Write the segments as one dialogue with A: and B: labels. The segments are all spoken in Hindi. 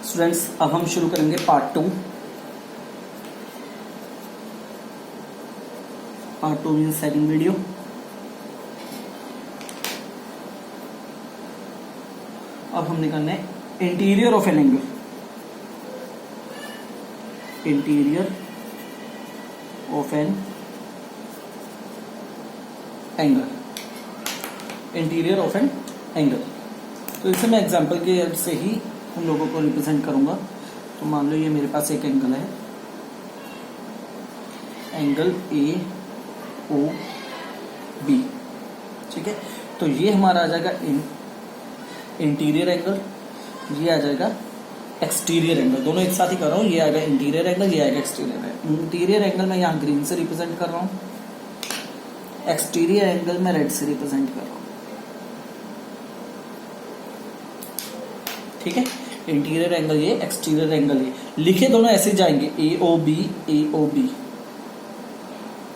A: स्टूडेंट्स अब हम शुरू करेंगे part two. Part two means second video. अब हमने करना है interior of an angle. Interior of an angle. Interior of an angle. तो इसे मैं एग्जांपल के हेल्प से ही उन लोगों को रिप्रेजेंट करूंगा। तो मान लो ये मेरे पास एक एंगल है, एंगल ए ओ बी, ठीक है। तो ये हमारा आ जाएगा इंटीरियर एंगल, ये आ जाएगा एक्सटीरियर एंगल। दोनों एक साथ ही कर रहा हूँ, ये आएगा इंटीरियर एंगल, ये आएगा एक्सटीरियर एंगल। इंटीरियर एंगल मैं यहाँ ग्रीन से रिप्रेजेंट कर रहा हूँ, एक्सटीरियर एंगल मैं रेड से रिप्रेजेंट कर रहा हूँ, ठीक है। इंटीरियर एंगल ये, एक्सटीरियर एंगल ये, लिखे दोनों ऐसे जाएंगे ए ओ बी,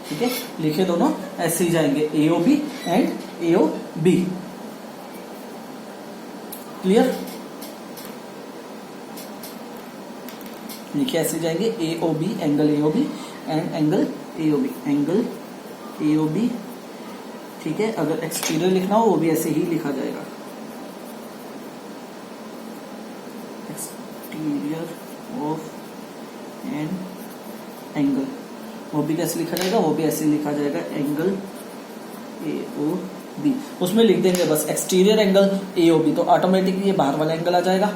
A: ठीक है। लिखे दोनों ऐसे ही जाएंगे A O B and A O B. Clear? लिखे ऐसे जाएंगे A O B, angle A O B and angle A O B, angle A O B, ठीक है। अगर एक्सटीरियर लिखना हो वो भी ऐसे ही लिखा जाएगा, एक्सटीरियर ऑफ एन एंगल। वो भी कैसे लिखा जाएगा? वो भी ऐसे लिखा जाएगा, एंगल ए ओ बी। उसमें लिख देंगे बस exterior angle A O B, तो ऑटोमेटिकली ये बाहर वाला एंगल आ जाएगा।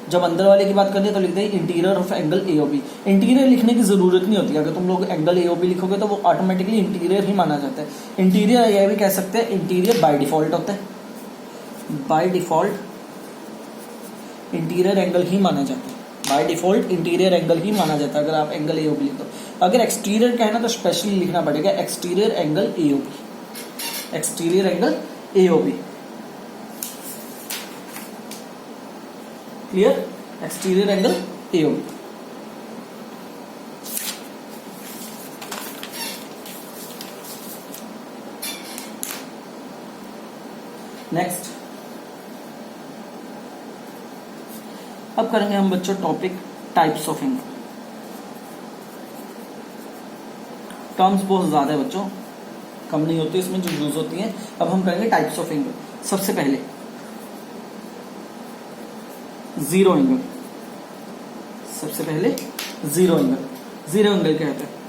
A: जब अंदर वाले की बात करनी है तो लिख देंगे interior of angle A O B. Interior लिखने की जरूरत नहीं होती, अगर तुम लोग एंगल ए ओ बी लिखोगे तो वो ऑटोमेटिकली इंटीरियर ही माना जाता है। इंटीरियर यह भी कह सकते हैं, इंटीरियर बाय डिफॉल्ट होता है, बाय डिफॉल्ट इंटीरियर एंगल ही माना जाता है, बाय डिफॉल्ट इंटीरियर एंगल ही माना जाता है अगर आप एंगल ए ओ बी लिख दो। अगर एक्सटीरियर कहना तो स्पेशली लिखना पड़ेगा exterior angle A O B, exterior angle A O B. Clear? Exterior angle A O B. Next अब करेंगे हम बच्चों topic types of angle. Terms बहुत ज्यादा है बच्चों, कम नहीं होती इसमें जो यूज होती है। अब हम करेंगे टाइप्स ऑफ एंगल। सबसे पहले जीरो एंगल। सबसे पहले जीरो एंगल। जीरो एंगल क्या कहते हैं?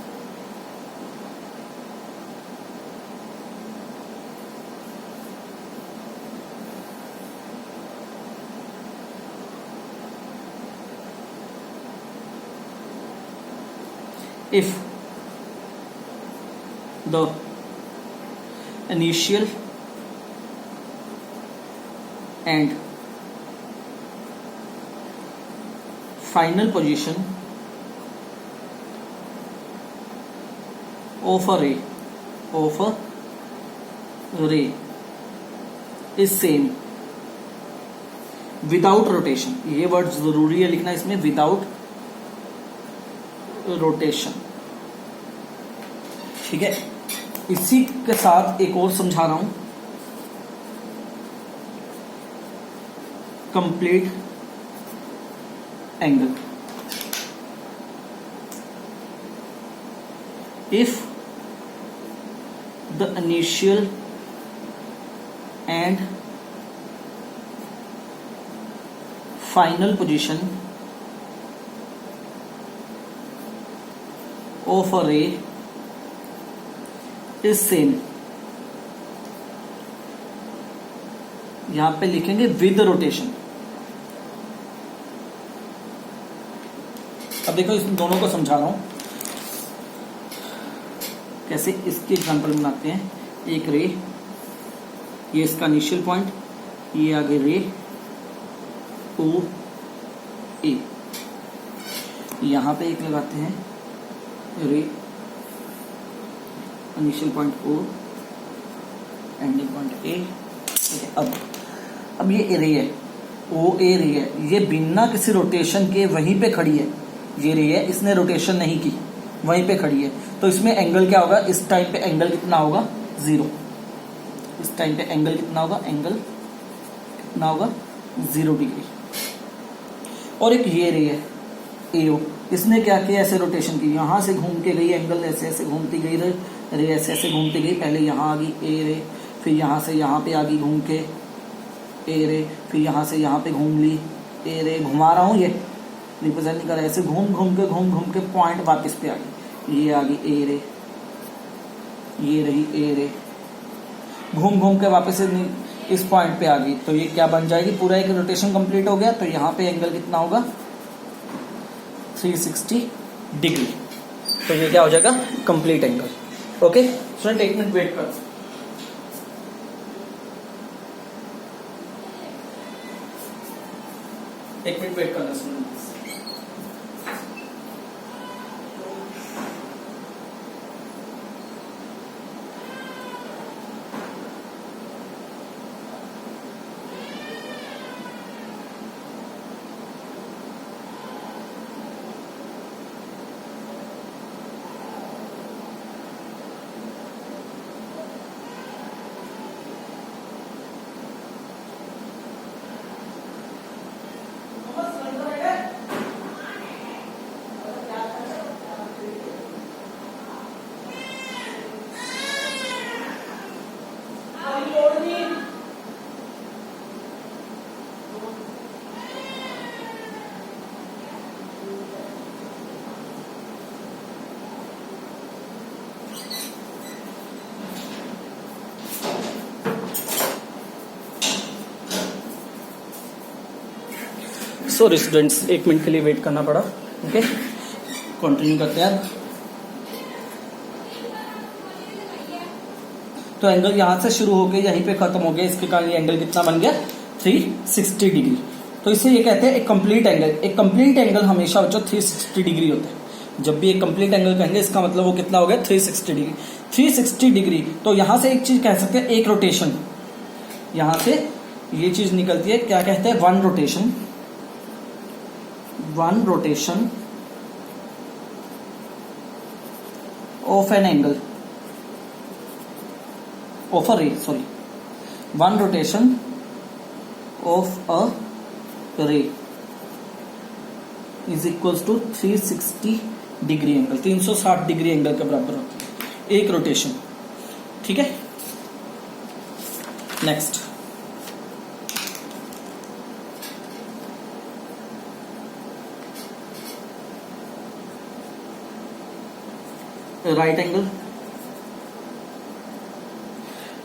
A: If the initial and final position of a ray is same without rotation। ये वर्ड जरूरी है लिखना इसमें, विदाउट रोटेशन, ठीक है। इसी के साथ एक और समझा रहा हूं, complete angle. If the initial and final position of a ray is same। यहां पे लिखेंगे विद रोटेशन। अब देखो इस दोनों को समझा रहा हूं कैसे। इसके एग्जांपल बनाते हैं। एक रे, ये इसका इनिशियल पॉइंट, ये आगे रे ओ ए, यहां पे एक लगाते हैं ray, initial point O, ending point A, ठीक है। अब ये रे है, ओ ए रे है, ये बिना किसी रोटेशन के वहीं पे खड़ी है। ये रे है, इसने रोटेशन नहीं की, वहीं पे खड़ी है। तो इसमें एंगल क्या होगा? इस टाइम पे एंगल कितना होगा? 0। इस टाइम पे एंगल कितना होगा? एंगल कितना होगा? 0 डिग्री। और एक ये रे है एओ, इसने क्या किया, ऐसे रोटेशन की, यहां से घूम के गई, एंगल ऐसे ऐसे घूमती गई, रे ऐसे ऐसे घूमती गई, पहले यहां आ गई ए रे, फिर यहां से यहां पे आ गई घूम के ए रे, फिर यहां से यहां पे घूम ली ए रे, घुमा रहा हूं ये रिप्रेजेंट नहीं कर रहा, ऐसे घूम घूम के पॉइंट वापस पे आ गई, ये आ गई ए रे, ये रही ए रे, घूम के वापस इस पॉइंट पे आ गई, तो ये क्या बन जाएगी, पूरा एक रोटेशन कंप्लीट हो गया, तो यहाँ पे एंगल कितना होगा 360 डिग्री, तो ये क्या हो जाएगा complete angle. Okay student, 1 minute wait कर, एक मिनट वेट करना स्टूडेंट। सॉरी स्टूडेंट्स, 1 मिनट के लिए वेट करना पड़ा। ओके कंटिन्यू करते हैं। तो एंगल यहां से शुरू हो गया, यहीं पे खत्म हो गया, इसके कारण ये एंगल कितना बन गया 360 डिग्री। तो इसे ये कहते हैं एक कंप्लीट एंगल। एक कंप्लीट एंगल हमेशा बच्चों 360 डिग्री होता है। जब भी एक कंप्लीट एंगल कहेंगे इसका मतलब वो कितना हो गया 360 डिग्री। 360 डिग्री, तो यहां से एक चीज कह सकते हैं, एक रोटेशन, यहां से ये चीज निकलती है, क्या कहते हैं, one rotation of an angle, of a ray, sorry, one rotation of a ray is equals to 360 degree angle. 360 degree angle के बराबर होता है एक रोटेशन। ठीक है, next right angle.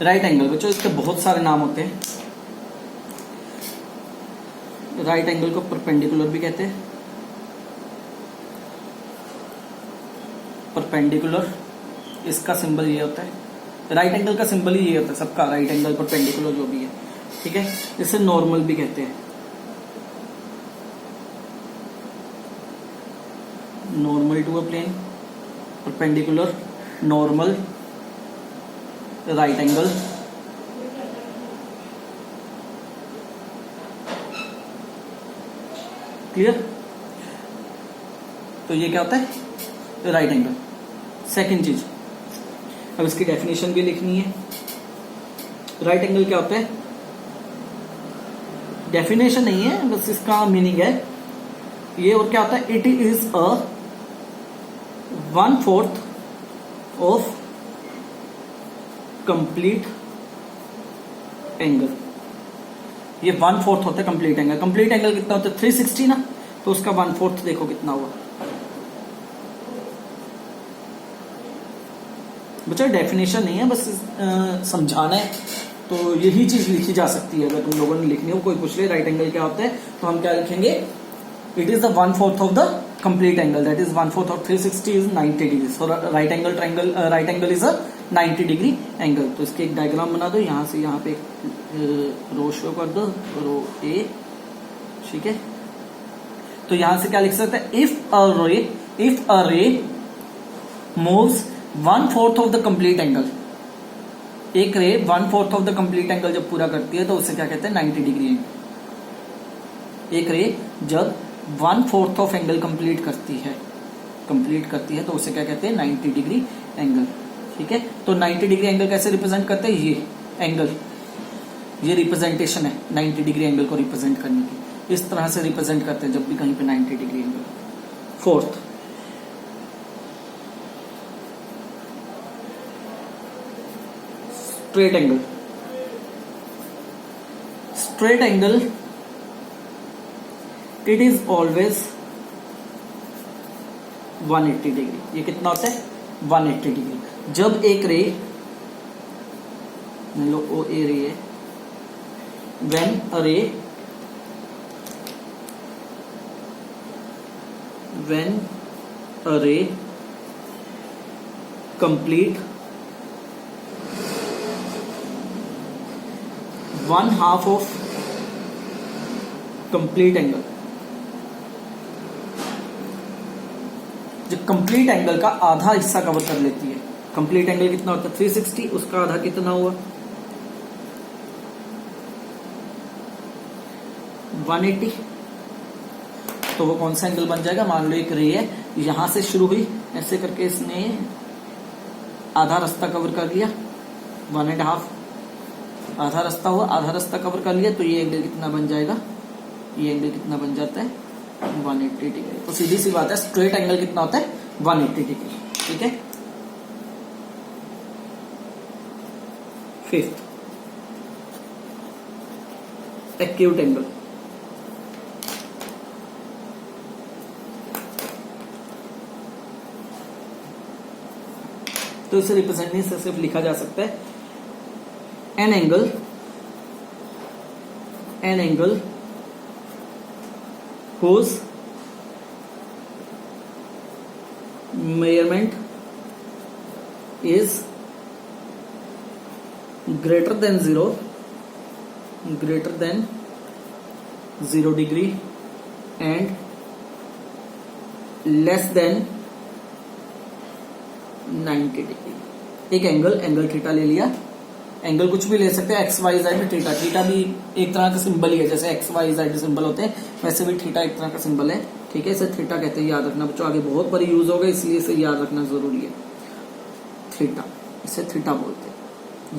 A: Right angle बच्चों इसके बहुत सारे नाम होते हैं। राइट एंगल को परपेंडिकुलर भी कहते हैं, परपेंडिकुलर, इसका सिंबल ये होता है। राइट एंगल का सिंबल ही ये होता है सबका, राइट एंगल, परपेंडिकुलर जो भी है। ठीक है, इसे नॉर्मल भी कहते हैं, normal to a plane, perpendicular, normal, right angle. Clear? तो ये क्या होता है राइट एंगल। सेकंड चीज, अब इसकी डेफिनेशन भी लिखनी है। राइट एंगल क्या होता है, डेफिनेशन नहीं है, बस इसका मीनिंग है ये। और क्या होता है, it is a 1/4 of complete angle. ये 1/4 होता है कंप्लीट एंगल। कंप्लीट एंगल कितना होता है 360 ना, तो उसका 1/4 देखो कितना हुआ। बच्चा डेफिनेशन नहीं है, बस समझाना है, तो यही चीज लिखी जा सकती है। अगर तुम लोगों ने लिखनी हो, कोई पूछ ले राइट एंगल क्या होता है, तो हम क्या लिखेंगे, it is the 1/4 of the complete angle, that is 1/4 of 360 is 90 degree. So right angle triangle, right angle is a 90 degree angle. तो इसके एक डायग्राम बना दो, यहां से यहां पे रो शो कर दो, रो ए। ठीक है, तो यहां से क्या लिख सकते हैं, इफ अ रे moves 1/4 of the complete angle, एक रे 1/4 ऑफ द कंप्लीट एंगल जब पूरा करती है तो उसे क्या कहते हैं 90 डिग्री एंगल। एक रे जब 1/4 ऑफ एंगल कंप्लीट करती है तो उसे क्या कहते हैं 90 डिग्री एंगल। ठीक है, तो 90 डिग्री एंगल कैसे रिप्रेजेंट करते हैं, ये एंगल, ये रिप्रेजेंटेशन है 90 डिग्री एंगल को रिप्रेजेंट करने की। इस तरह से रिप्रेजेंट करते हैं जब भी कहीं पे 90 degree angle. Fourth, straight angle. Straight angle, it is always 180 degree. ये कितना होता है? 180 डिग्री। जब एक रे, मान लो ओ ए रे है, व्हेन अ रे, व्हेन अ रे complete 1/2 of complete angle। जो कंप्लीट एंगल का आधा हिस्सा कवर कर लेती है। कंप्लीट एंगल कितना होता है? 360, उसका आधा कितना हुआ? 180। तो वो कौन सा एंगल बन जाएगा? मान लो एक रे है, यहां से शुरू हुई, ऐसे करके इसने आधा रास्ता कवर कर लिया, 1.5, आधा रास्ता हुआ, आधा रास्ता कवर कर लिया, तो ये एंगल कितना बन जाएगा? ये एंगल कितना बन जाता है? 180 डिग्री। तो सीधी सी बात है, स्ट्रेट एंगल कितना होता है? 180 डिग्री। ठीक है। Fifth, acute angle. तो इसे रिप्रेजेंट से सिर्फ लिखा जा सकता है an angle whose measurement is greater than 0 degree and less than 90 degree. एक एंगल थीटा ले लिया, एंगल कुछ भी ले सकते हैं, x y z theta. Theta भी एक तरह का सिंबल ही है, जैसे एक्स वाई जेड सिंबल होते हैं वैसे भी थीटा एक तरह का सिंबल है। ठीक है, इसे थीटा कहते हैं, याद रखना बच्चों, आगे बहुत बारी यूज होगा इसलिए इसे याद रखना जरूरी है। थीटा, इसे थीटा बोलते हैं,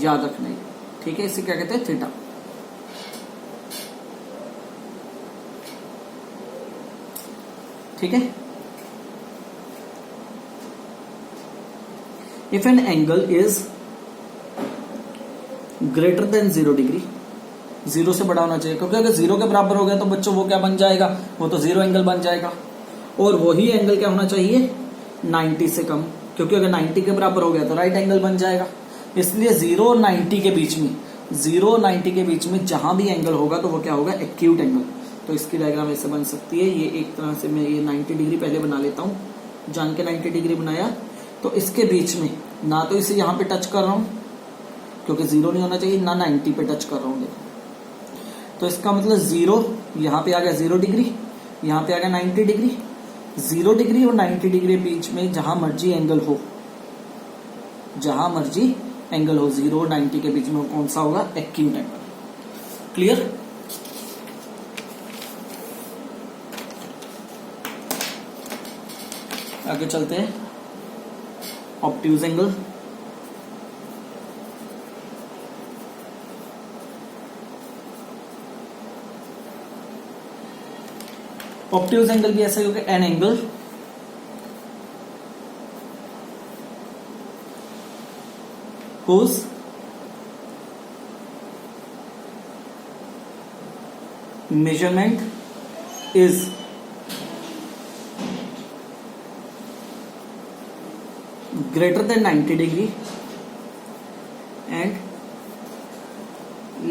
A: याद रखना है। ठीक है, इसे क्या कहते हैं? थीटा। ठीक है। If an angle is greater than 0 degree, 0 से बड़ा होना चाहिए, क्योंकि अगर 0 के बराबर हो गया तो बच्चों वो क्या बन जाएगा? वो तो 0 एंगल बन जाएगा। और वही एंगल क्या होना चाहिए? 90 से कम, क्योंकि अगर 90 के बराबर हो गया तो राइट एंगल बन जाएगा। इसलिए 0 और 90 के बीच में, 0 और 90 के बीच में जहां भी एंगल होगा तो वो क्या होगा? Acute angle. तो इसकी डायग्राम ऐसे बन सकती है। ये एक तरह से मैं ये 90 डिग्री पहले बना लेता हूं, जान के 90 डिग्री बनाया। तो इसके बीच में ना तो इसे यहां पे टच कर रहा हूं क्योंकि 0 नहीं होना चाहिए, ना 90 पे टच कर रहा हूं। तो इसका मतलब 0 यहां पे आ गया 0 डिग्री, यहां पे आ गया 90 डिग्री। 0 डिग्री और 90 डिग्री के बीच में जहां मर्जी एंगल हो, जहां मर्जी एंगल हो, 0 और 90 के बीच में कौन सा होगा? Acute angle. क्लियर? आगे चलते हैं। Obtuse angle. ऑब्ट्यूज एंगल भी ऐसा होगा, an angle whose measurement is greater than 90 degree and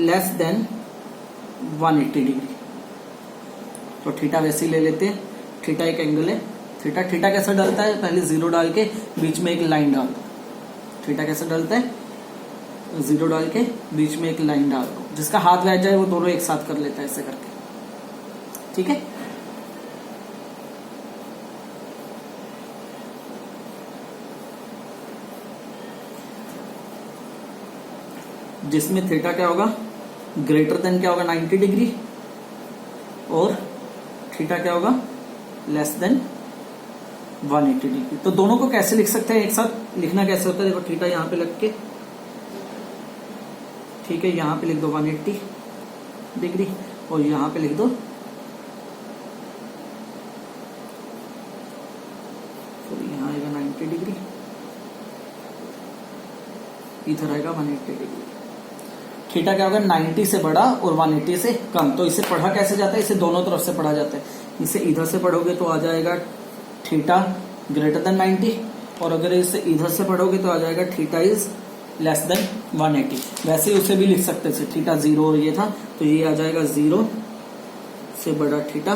A: less than 180 degree. तो थीटा वैसे ही ले लेते हैं। थीटा एक एंगल है। थीटा कैसे डलता है? पहले 0 डाल के बीच में एक लाइन डाल दो। थीटा कैसे डलता है? 0 डाल के बीच में एक लाइन डाल दो, जिसका हाथ बैठ जाए वो दोनों एक साथ कर लेता है ऐसे करके। ठीक है। जिसमें थीटा क्या होगा? ग्रेटर देन क्या होगा? 90 डिग्री, और थीटा क्या होगा? Less than 180 degree. तो दोनों को कैसे लिख सकते हैं एक साथ? लिखना कैसे होता है? देखो, थीटा यहां पे लग के, ठीक है, यहां पे लिख दो 180 डिग्री और यहां पे लिख दो तो यहाँ आएगा 90 डिग्री, इधर आएगा 180 डिग्री। थीटा क्या होगा, 90 से बड़ा और 180 से कम। तो इसे पढ़ा कैसे जाता है, इसे दोनों तरफ से पढ़ा जाता है। इसे इधर से पढ़ोगे तो आ जाएगा थीटा ग्रेटर देन 90, और अगर इसे इधर से पढ़ोगे तो आ जाएगा थीटा इज लेस देन 180। वैसे उसे भी लिख सकते थे, थीटा 0 और ये था, तो ये आ जाएगा 0 से बड़ा थीटा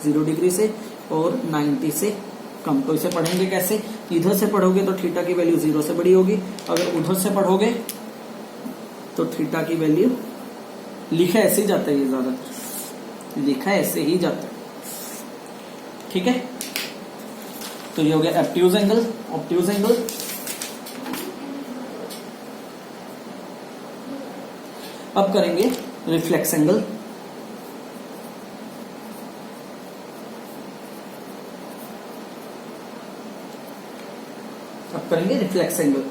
A: 0 डिग्री से और 90 से कम। तो इसे पढ़ेंगे कैसे, इधर से पढ़ोगे तो थीटा की वैल्यू 0 से बड़ी होगी, अगर उधर से पढ़ोगे तो थीटा की वैल्यू, लिखा ऐसे ही जाता है, ये ज्यादातर लिखा ऐसे ही जाता है, ठीक है। तो ये हो गया ऑब्ट्यूज एंगल, ऑब्ट्यूज एंगल। अब करेंगे रिफ्लेक्स एंगल। अब करेंगे reflex angle.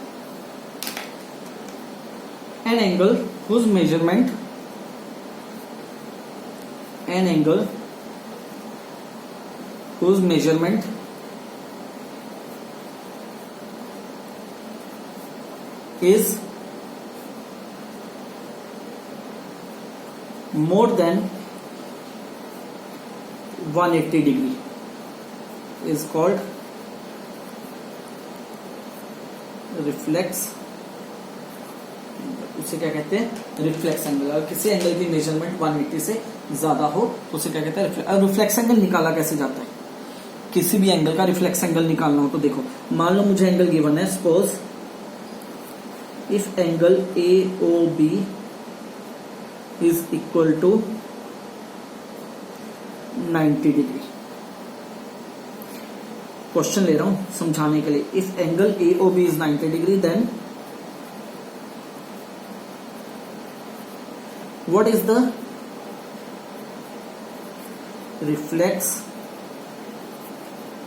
A: An angle whose measurement is more than 180 degree is called reflex। उसे क्या कहते हैं, रिफ्लेक्स एंगल। अगर किसी एंगल की मेजरमेंट 180 से ज्यादा हो तो उसे क्या कहते हैं, अब रिफ्लेक्स एंगल निकाला कैसे जाता है, किसी भी एंगल का रिफ्लेक्स एंगल निकालना हो तो देखो, मान लो मुझे एंगल गिवन है, suppose if angle AOB is equal to 90 degree. Question ले रहा हूं समझाने के लिए। If angle AOB is 90 degree then what is the reflex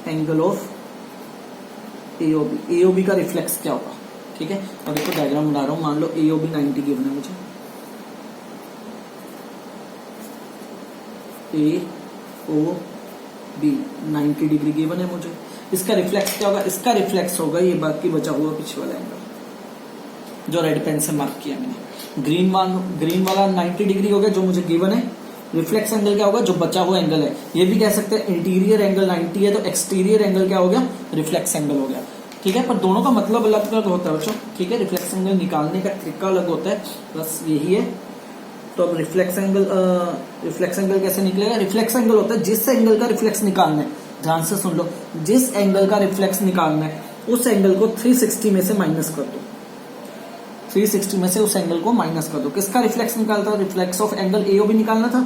A: angle of AOB। AOB का रिफ्लेक्स क्या होगा, ठीक है। अब देखो डायग्राम बना रहा हूं, मान लो AOB 90 गिवन है मुझे, AOB 90 डिग्री गिवन है मुझे। इसका रिफ्लेक्स क्या होगा, इसका रिफ्लेक्स होगा ये बाकी बचा हुआ पीछे वाला एंगल जो रेड पेन से मार्क किया मैंने। ग्रीन वाला 90 डिग्री हो गया जो मुझे गिवन है। रिफ्लेक्स एंगल क्या होगा, जो बचा हुआ एंगल है। ये भी कह सकते हैं इंटीरियर एंगल 90 है तो एक्सटीरियर एंगल क्या हो गया, रिफ्लेक्स एंगल हो गया, ठीक है। पर दोनों का मतलब अलग अलग होता है बच्चों, ठीक है। रिफ्लेक्स एंगल निकालने का तरीका अलग होता है, बस यही है। तो अब रिफ्लेक्स एंगल कैसे निकलेगा, रिफ्लेक्स एंगल होता है जिस एंगल का रिफ्लेक्स निकालना है, ध्यान से सुन लो, जिस एंगल का रिफ्लेक्स निकालना है उस एंगल को 360 में से माइनस कर दो, 360 में से उस एंगल को माइनस कर दो। किसका रिफ्लेक्स निकालता है, रिफ्लेक्स ऑफ एंगल AOB निकालना था,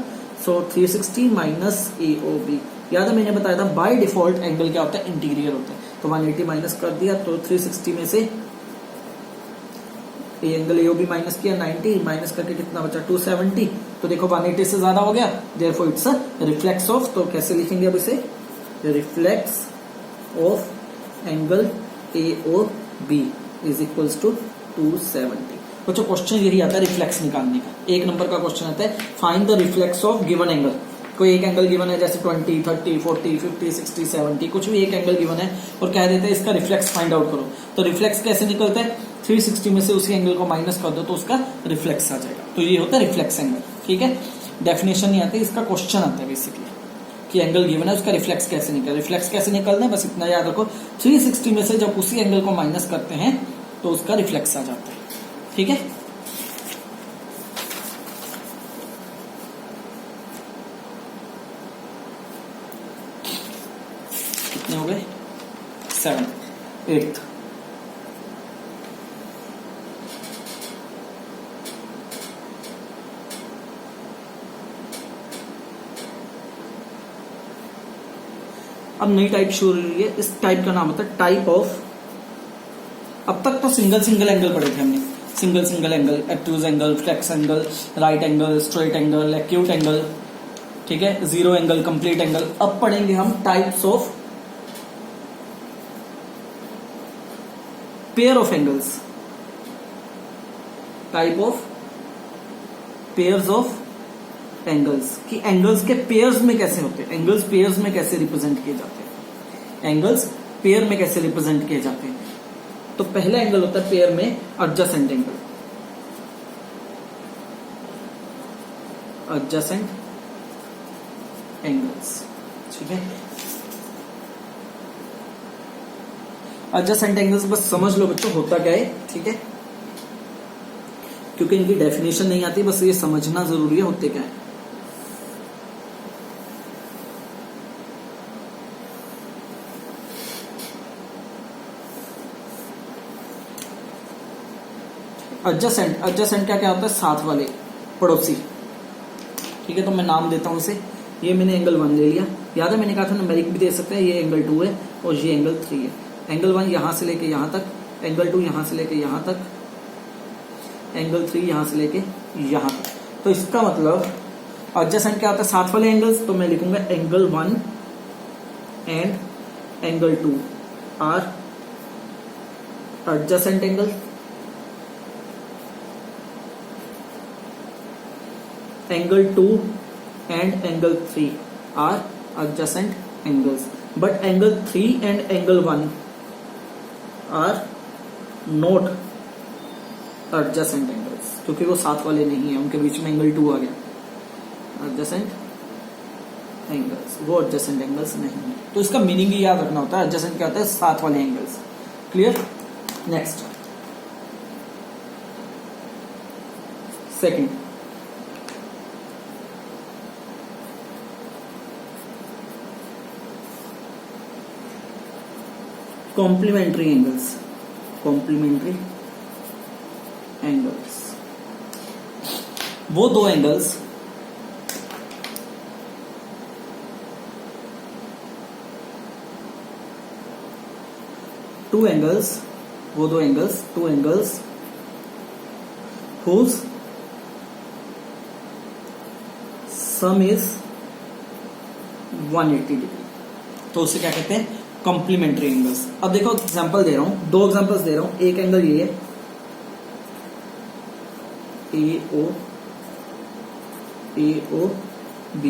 A: सो 360 माइनस AOB। याद है मैंने बताया था बाय डिफॉल्ट एंगल क्या होता है, इंटीरियर होता है। तो 180 माइनस कर दिया तो 360 में से एंगल AOB माइनस किया, 90 माइनस करके कितना बचा 270। तो देखो 180 से ज्यादा हो गया, therefore it's a reflex of. तो कैसे लिखेंगे अब इसे, reflex of angle AOB is equals to 270। बच्चों क्वेश्चन यही आता है रिफ्लेक्स निकालने का। एक नंबर का क्वेश्चन आता है find the reflex of given angle. कोई एक एंगल गिवन है जैसे 20, 30, 40, 50, 60, 70, कुछ भी एक एंगल गिवन है और कह देते हैं इसका रिफ्लेक्स फाइंड आउट करो। तो रिफ्लेक्स कैसे निकलता है, 360 में से उसी एंगल को माइनस कर दो तो उसका रिफ्लेक्स आ जाएगा। तो ये होता है रिफ्लेक्स एंगल, ठीक है। डेफिनेशन नहीं आती, इसका क्वेश्चन आता है बेसिकली कि एंगल गिवन है उसका रिफ्लेक्स कैसे निकलता है। रिफ्लेक्स कैसे निकलना है बस इतना याद रखो, 360 में से जब उसी एंगल को माइनस करते हैं तो उसका रिफ्लेक्स आ जाता है, ठीक है। कितने हो गए, 7, 8। अब नई टाइप शुरू हो रही है, इस टाइप का नाम होता है टाइप ऑफ। अब तक तो सिंगल एंगल पढ़े थे हमने, single angle, acute angle, flex angle, right angle, straight angle, acute angle, ठीक है, जीरो एंगल, कंप्लीट एंगल। अब पढ़ेंगे हम types of pair of angles, type of pairs of angles, कि एंगल्स के पेयर्स में कैसे होते हैं, एंगल्स पेयर्स में कैसे रिप्रेजेंट किए जाते हैं, एंगल्स पेयर में कैसे रिप्रेजेंट किए जाते हैं। तो पहला एंगल होता है पेयर में एडजेसेंट एंगल, एडजेसेंट एंगल्स, ठीक है। एडजेसेंट एंगल्स बस समझ लो बच्चों होता क्या है, ठीक है, क्योंकि इनकी डेफिनेशन नहीं आती, बस ये समझना जरूरी है होते क्या है। एडजेसेंट, एडजेसेंट क्या क्या होता है, साथ वाले, पड़ोसी, ठीक है। तो मैं नाम देता हूं इसे, ये मैंने एंगल 1 ले लिया, याद है मैंने कहा था न्यूमेरिक भी दे सकते हैं, ये एंगल 2 है और ये एंगल 3 है। एंगल 1 यहां से लेके यहां तक, एंगल 2 यहां से लेके यहां तक, एंगल 3 यहां से लेके यहां तक। तो इसका मतलब एडजेसेंट क्या होता है, साथ वाले एंगल्स। तो मैं लिखूंगा angle 1 and angle 2 are adjacent angle, angle 2 and angle 3 are adjacent angles, but angle 3 and angle 1 are not adjacent angles, क्योंकि वो साथ वाले नहीं है, उनके बीच में angle 2 आ गया। adjacent angles, वो adjacent angles नहीं है। तो इसका मीनिंग ही याद रखना होता है, adjacent क्या होता है, साथ वाले angles. Clear. Next second, complementary angles, complementary angles वो दो angles two angles whose sum is 180 degree. तो उसे क्या कहते हैं, कॉम्प्लीमेंट्री एंगल्स। अब देखो एग्जांपल दे रहा हूं, दो एग्जांपल्स दे रहा हूं। एक एंगल ये है AO B,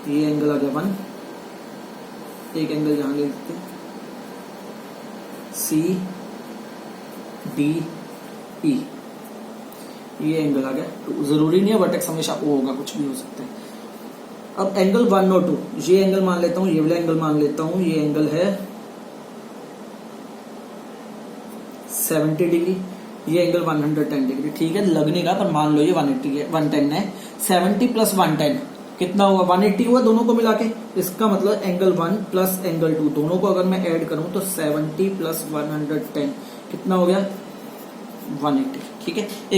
A: ये एंगल आ गया 1। एक एंगल यहां ले लेते हैं CDE, ये एंगल आ गया 2। जरूरी नहीं है वर्टेक्स हमेशा O होगा, कुछ भी हो सकता है। अब एंगल 1 और 2, ये एंगल मान लेता हूं, ये वाला एंगल मान लेता हूं, ये एंगल है 70 डिग्री, ये एंगल 110 डिग्री, ठीक है, लगने का, पर मान लो ये 180 है, 110 है। 70 प्लस 110 कितना हुआ, 180 हुआ दोनों को मिला के। इसका मतलब एंगल 1 प्लस एंगल 2 दोनों को अगर मैं ऐड करूं तो 70 प्लस 110 कितना हो गया, 180, ठीक है। एक